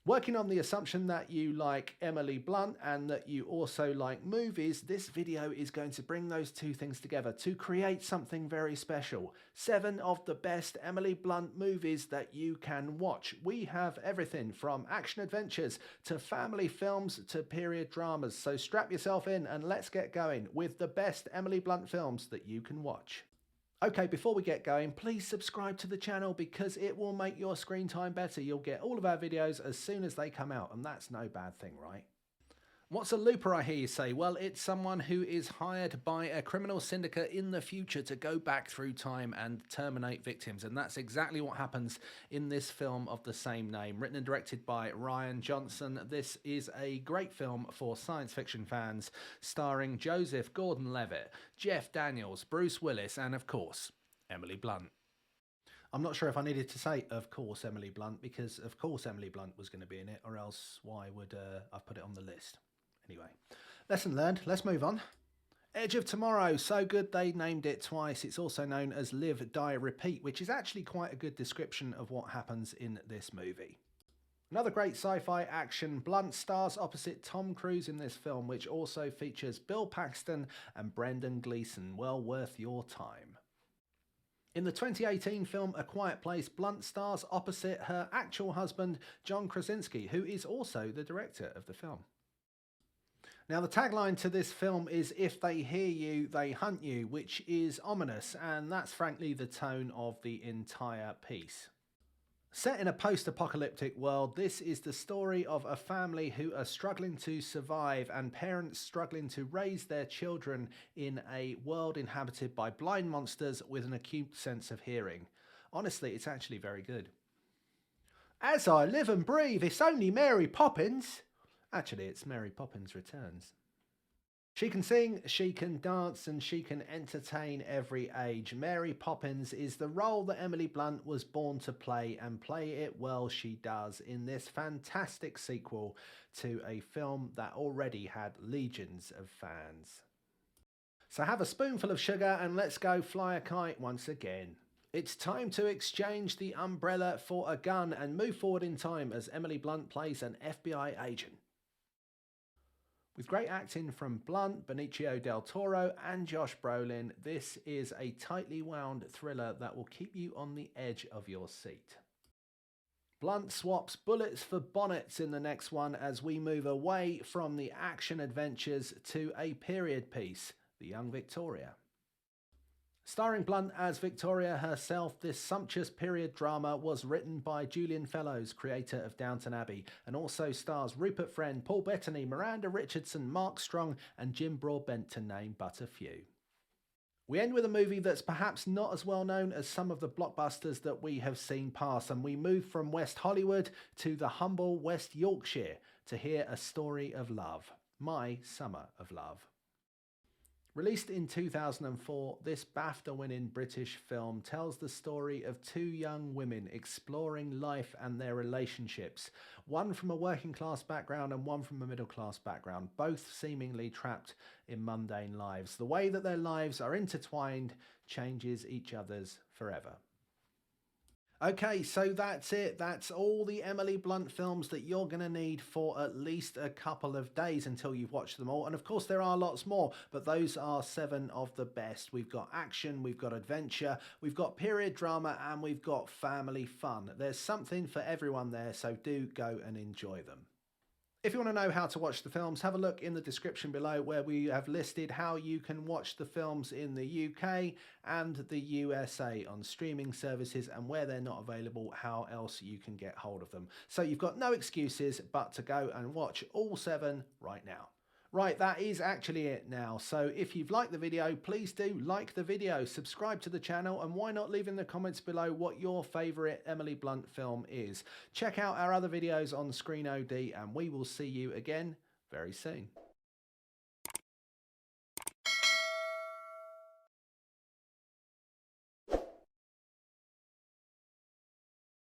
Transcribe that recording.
Working on the assumption that you like Emily Blunt and that you also like movies, this video is going to bring those two things together to create something very special. 7 of the best Emily Blunt movies that you can watch. We have everything from action adventures to family films to period dramas. So strap yourself in and let's get going with the best Emily Blunt films that you can watch. Okay, before we get going, please subscribe to the channel because it will make your screen time better. You'll get all of our videos as soon as they come out, and that's no bad thing, right? What's a looper, I hear you say? Well, it's someone who is hired by a criminal syndicate in the future to go back through time and terminate victims. And that's exactly what happens in this film of the same name. Written and directed by Rian Johnson, this is a great film for science fiction fans, starring Joseph Gordon-Levitt, Jeff Daniels, Bruce Willis, and of course, Emily Blunt. I'm not sure if I needed to say, of course, Emily Blunt, because of course Emily Blunt was going to be in it, or else why would I put it on the list? Anyway, lesson learned, let's move on. Edge of Tomorrow, so good they named it twice. It's also known as Live, Die, Repeat, which is actually quite a good description of what happens in this movie. Another great sci-fi action. Blunt stars opposite Tom Cruise in this film, which also features Bill Paxton and Brendan Gleeson. Well worth your time. In the 2018 film A Quiet Place, Blunt stars opposite her actual husband, John Krasinski, who is also the director of the film. Now, the tagline to this film is, "If they hear you, they hunt you," which is ominous, and that's frankly the tone of the entire piece. Set in a post-apocalyptic world, this is the story of a family who are struggling to survive and parents struggling to raise their children in a world inhabited by blind monsters with an acute sense of hearing. Honestly, it's actually very good. As I live and breathe, it's only Mary Poppins. Actually, it's Mary Poppins Returns. She can sing, she can dance, and she can entertain every age. Mary Poppins is the role that Emily Blunt was born to play, and play it well she does in this fantastic sequel to a film that already had legions of fans. So have a spoonful of sugar and let's go fly a kite once again. It's time to exchange the umbrella for a gun and move forward in time as Emily Blunt plays an FBI agent. With great acting from Blunt, Benicio del Toro and Josh Brolin, this is a tightly wound thriller that will keep you on the edge of your seat. Blunt swaps bullets for bonnets in the next one as we move away from the action adventures to a period piece, The Young Victoria. Starring Blunt as Victoria herself, this sumptuous period drama was written by Julian Fellowes, creator of Downton Abbey, and also stars Rupert Friend, Paul Bettany, Miranda Richardson, Mark Strong, and Jim Broadbent, to name but a few. We end with a movie that's perhaps not as well known as some of the blockbusters that we have seen pass, and we move from West Hollywood to the humble West Yorkshire to hear a story of love, My Summer of Love. Released in 2004, this BAFTA-winning British film tells the story of 2 young women exploring life and their relationships, one from a working-class background and one from a middle-class background, both seemingly trapped in mundane lives. The way that their lives are intertwined changes each other's forever. Okay, so that's it. That's all the Emily Blunt films that you're going to need for at least a couple of days until you've watched them all. And of course, there are lots more, but those are 7 of the best. We've got action, we've got adventure, we've got period drama, and we've got family fun. There's something for everyone there, so do go and enjoy them. If you want to know how to watch the films, have a look in the description below where we have listed how you can watch the films in the UK and the USA on streaming services, and where they're not available, how else you can get hold of them. So you've got no excuses but to go and watch all 7 right now. Right, that is actually it now. So if you've liked the video, please do like the video, subscribe to the channel, and why not leave in the comments below what your favourite Emily Blunt film is. Check out our other videos on Screen OD, and we will see you again very soon.